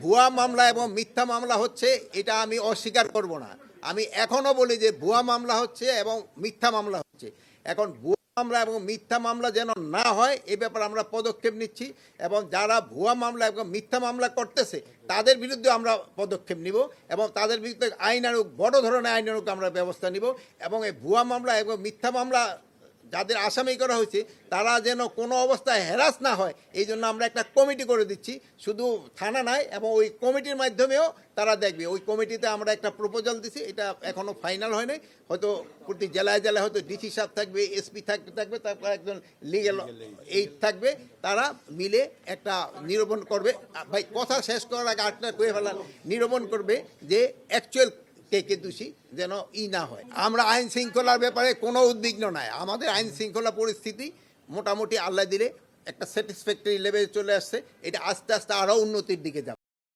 ভুয়া মামলা এবং মিথ্যা মামলা হচ্ছে, এটা আমি অস্বীকার করব না। আমি এখনো বলি যে ভুয়া মামলা হচ্ছে এবং মিথ্যা মামলা হচ্ছে। এখন ভুয়া মামলা এবং মিথ্যা মামলা যেন না হয় এ ব্যাপারে আমরা পদক্ষেপ নিচ্ছি, এবং যারা ভুয়া মামলা এবং মিথ্যা মামলা করতেছে তাদের বিরুদ্ধে আমরা পদক্ষেপ নিব, এবং তাদের বিরুদ্ধে আইনানুগ বড় ধরনের আইনানুগ আমরা ব্যবস্থা নিব। এবং এই ভুয়া মামলা এবং মিথ্যা মামলা যাদের আসামি করা হয়েছে তারা যেন কোনো অবস্থায় হ্যারাস না হয়, এই জন্য আমরা একটা কমিটি করে দিচ্ছি। শুধু থানা নয়, এবং ওই কমিটির মাধ্যমেও তারা দেখবে। ওই কমিটিতে আমরা একটা প্রপোজাল দিছি, এটা এখনও ফাইনাল হয়নি। হয়তো প্রতি জেলায় জেলায় হয়তো ডিসি সাহেব থাকবে, এসপি থাকবে, তারপর একজন লিগেল এইড থাকবে, তারা মিলে একটা নিরূপণ করবে। ভাই কথা শেষ করার আগে আটটা করে ফেলার নিরূপণ করবে যে অ্যাকচুয়াল কে দোষী, যেন না হয়। আমরা আইন শৃঙ্খলার ব্যাপারে কোনো উদ্বিগ্ন নাই। আমাদের আইন শৃঙ্খলা পরিস্থিতি মোটামুটি আল্লাহ দিলে একটা স্যাটিসফ্যাক্টরি লেভেলে চলে আসছে। এটা আস্তে আস্তে আরও উন্নতির দিকে যাবে।